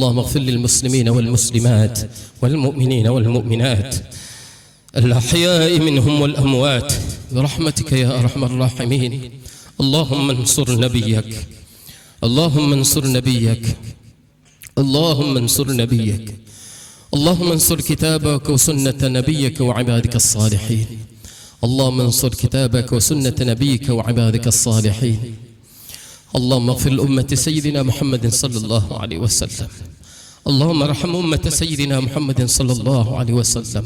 اللهم اغفر للمسلمين والمسلمات والمؤمنين والمؤمنات الأحياء منهم والأموات برحمتك يا أرحم الراحمين. اللهم انصر نبيك، اللهم انصر نبيك، اللهم انصر نبيك، اللهم انصر كتابك وسنة نبيك وعبادك الصالحين. اللهم انصر كتابك وسنة نبيك وعبادك الصالحين. اللهم اغفر لأمة سيدنا محمد صلى الله عليه وسلم. اللهم ارحم أمة سيدنا محمد صلى الله عليه وسلم.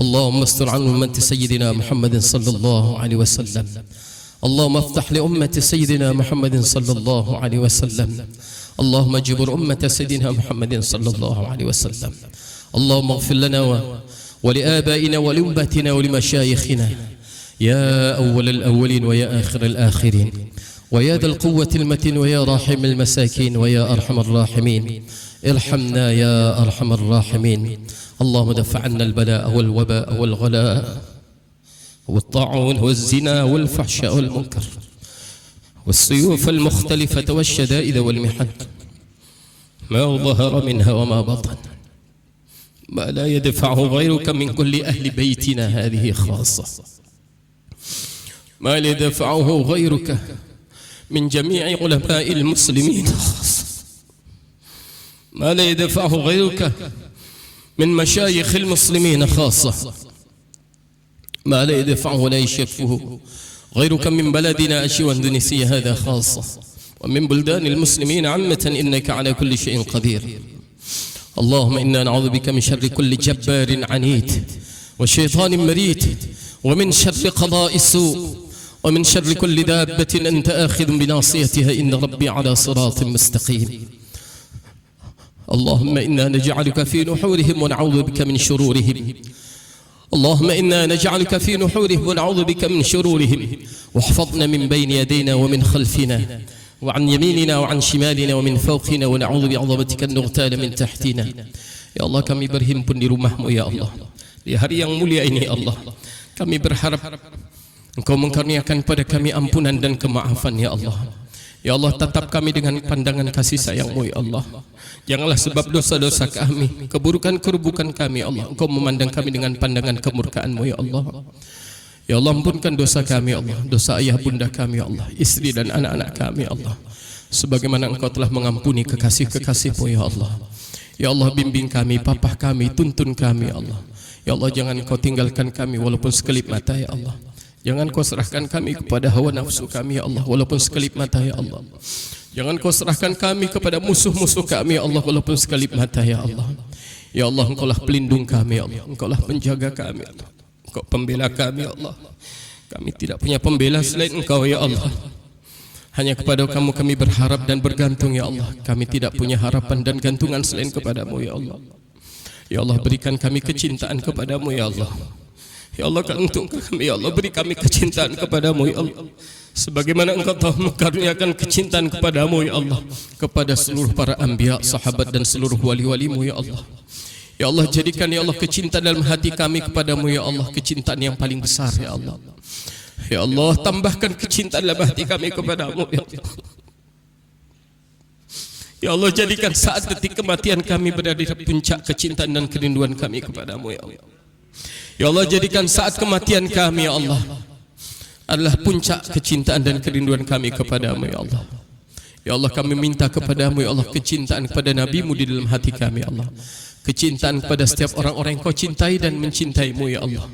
اللهم استر عن أمة سيدنا محمد صلى الله عليه وسلم. اللهم افتح لأمة سيدنا محمد صلى الله عليه وسلم. اللهم اجبر أمة سيدنا محمد صلى الله عليه وسلم. اللهم اغفر لنا ولآبائنا ولأمتنا ولمشايخنا يا أول الأولين ويا آخر الآخرين ويا ذا القوة المتين ويا راحم المساكين ويا أرحم الراحمين. ارحمنا يا أرحم الراحمين. اللهم دفع عنا البلاء والوباء والغلاء والطاعون والزنا والفحشاء والمنكر والسيوف المختلفة والشدائد والمحن ما ظهر منها وما بطن، ما لا يدفعه غيرك من كل أهل بيتنا هذه خاصة، ما لا يدفعه غيرك من جميع علماء المسلمين خاصة، ما لا يدفعه غيرك من مشايخ المسلمين خاصة، ما لا يدفعه ولا يشفه غيرك من بلدنا أشي واندونيسيا هذا خاصة، ومن بلدان المسلمين عامة، إنك على كل شيء قدير. اللهم إنا نعوذ بك من شر كل جبار عنيد وشيطان مريد، ومن شر قضاء السوء، ومن شر كل دابة أنت آخذ بناصيتها، إن ربي على صراط مستقيم. اللهم إنا نجعلك في نحورهم ونعوذ بك من شرورهم. اللهم إنا نجعلك في نحورهم ونعوذ بك من شرورهم، واحفظنا من بين يدينا ومن خلفنا وعن يميننا وعن شمالنا ومن فوقنا، ونعوذ بعظمتك أن نغتال من تحتنا. Ya Allah, kami berhimpun di rumah-Mu ya Allah, di hari yang mulia ini ya Allah. Kami berharap Engkau mengkaruniakan pada kami ampunan dan kemaafan ya Allah. Ya Allah, tatap kami dengan pandangan kasih sayang-Mu ya Allah. Janganlah sebab dosa-dosa kami, keburukan-keburukan kami ya Allah, Engkau memandang kami dengan pandangan kemurkaan-Mu ya Allah. Ya Allah, ampunkan dosa kami ya Allah, dosa ayah bunda kami ya Allah, istri dan anak-anak kami ya Allah, sebagaimana Engkau telah mengampuni kekasih-kekasih-Mu ya Allah. Ya Allah, bimbing kami, papah kami, tuntun kami ya Allah. Ya Allah, jangan Engkau tinggalkan kami walaupun sekelip mata ya Allah. Jangan Kau serahkan kami kepada hawa nafsu kami ya Allah, walaupun sekelip mata ya Allah. Jangan Kau serahkan kami kepada musuh-musuh kami ya Allah, walaupun sekelip mata ya Allah. Ya Allah, Engkau lah pelindung kami ya Allah, Engkau lah penjaga kami ya Allah, Engkau pembela kami ya Allah. Kami tidak punya pembela selain Engkau ya Allah. Hanya kepada Kamu kami berharap dan bergantung ya Allah. Kami tidak punya harapan dan gantungan selain kepada-Mu ya Allah. Ya Allah, berikan kami kecintaan kepada-Mu ya Allah. Ya Allah, untuk kami ya Allah, beri kami kecintaan kepada-Mu ya Allah, sebagaimana Engkau telah mengaruniakan kecintaan kepada-Mu ya Allah, kepada seluruh para anbiya, sahabat dan seluruh wali-wali-Mu ya Allah. Ya Allah, jadikan ya Allah kecintaan dalam hati kami kepada-Mu ya Allah, kecintaan yang paling besar ya Allah. Ya Allah, tambahkan kecintaan dalam hati kami kepada-Mu ya Allah. Ya Allah, jadikan saat detik kematian kami berada di puncak kecintaan dan kerinduan kami kepada-Mu ya Allah. Ya Allah, jadikan saat kematian kami ya Allah adalah puncak kecintaan dan kerinduan kami kepada-Mu ya Allah. Ya Allah, kami minta kepada-Mu ya Allah kecintaan kepada Nabi-Mu di dalam hati kami ya Allah, kecintaan kepada setiap orang-orang yang Kau cintai dan mencintai-Mu ya Allah.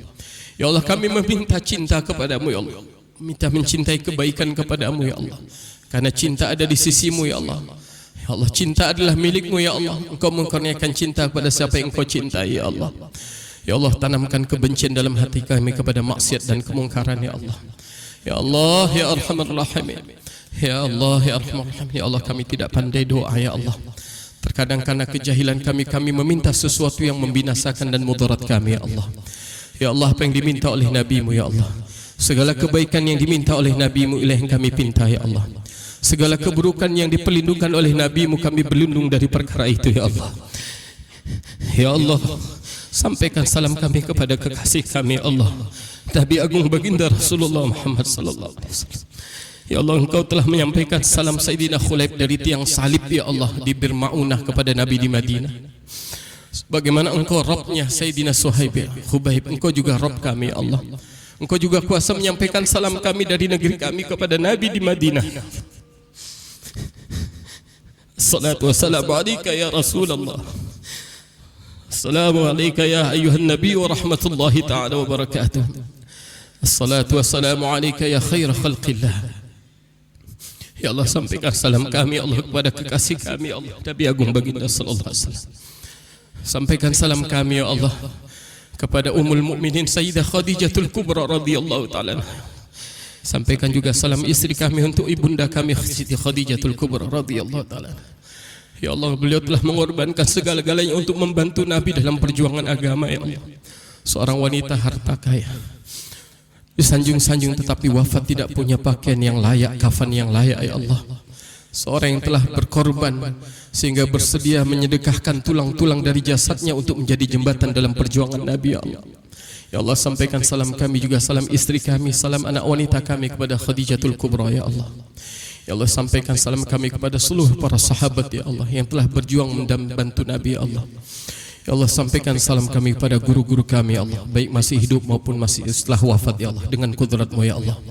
Ya Allah, kami meminta cinta kepada-Mu ya Allah, minta mencintai kebaikan kepada-Mu ya Allah, karena cinta ada di sisi-Mu ya Allah. Ya Allah, cinta adalah milik-Mu ya Allah. Engkau mengkurniakan cinta kepada siapa yang Kau cintai ya Allah. Ya Allah, tanamkan kebencian dalam hati kami kepada maksiat dan kemungkaran ya Allah. Ya Allah, ya Arhamar Rahimin. Ya Allah, ya Arhamar Rahimin. Ya Allah, kami tidak pandai doa ya Allah. Terkadang karena kejahilan kami meminta sesuatu yang membinasakan dan mudarat kami ya Allah. Ya Allah, apa yang diminta oleh Nabi-Mu ya Allah, segala kebaikan yang diminta oleh Nabi-Mu ilahi yang kami pinta ya Allah. Segala keburukan yang diperlindungkan oleh Nabi-Mu kami berlindung dari perkara itu ya Allah. Ya Allah, sampaikan salam kami kepada kekasih kami Allah, Nabi Agung Baginda Rasulullah Muhammad sallallahu alaihi wasallam. Ya Allah, Engkau telah menyampaikan salam Sayyidina Khulaib dari tiang salib ya Allah di Bir Ma'unah kepada Nabi di Madinah. Bagaimana Engkau Rabbnya Sayyidina Suhaib ya Khubaib, Engkau juga Rabb kami ya Allah. Engkau juga kuasa menyampaikan salam kami dari negeri kami kepada Nabi di Madinah. Assalatu wassalamu alaika ya Rasulullah. Assalamu alaika ya ayuhan Nabi wa rahmatullahi ta'ala wa barakatuh. Assalatu wassalamu alaika ya khair khalqillah. Ya Allah, sampaikan salam kami Allah kepada kekasih kami Allah Nabi Agung Baginda sallallahu alaihi wasallam. Sampaikan salam kami ya Allah kepada Ummul Mukminin Sayyidah Khadijatul Kubra radhiyallahu taala. Sampaikan juga salam istri kami untuk ibunda kami Siti Khadijatul Kubra radhiyallahu taala. Ya Allah, beliau telah mengorbankan segala-galanya untuk membantu Nabi dalam perjuangan agama ya Allah. Seorang wanita harta kaya, disanjung-sanjung tetapi wafat tidak punya pakaian yang layak, kafan yang layak ya Allah. Seorang yang telah berkorban sehingga bersedia menyedekahkan tulang-tulang dari jasadnya untuk menjadi jembatan dalam perjuangan Nabi ya Allah. Ya Allah, sampaikan salam kami juga salam istri kami, salam anak wanita kami kepada Khadijatul Kubra ya Allah. Ya Allah, sampaikan salam kami kepada seluruh para sahabat ya Allah yang telah berjuang membantu Nabi ya Allah. Ya Allah, sampaikan salam kami kepada guru-guru kami ya Allah, baik masih hidup maupun masih setelah wafat ya Allah, dengan kudrat-Mu ya Allah.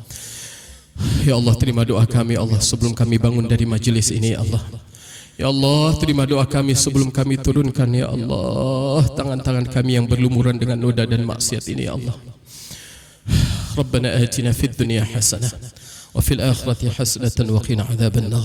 Ya Allah, terima doa kami Allah sebelum kami bangun dari majlis ini ya Allah. Ya Allah, terima doa kami sebelum kami turunkan ya Allah tangan-tangan kami yang berlumuran dengan noda dan maksiat ini ya Allah. Rabbana atina fid dunya hasanah wa fil akhirati hasanatan wa qina adzaban nar.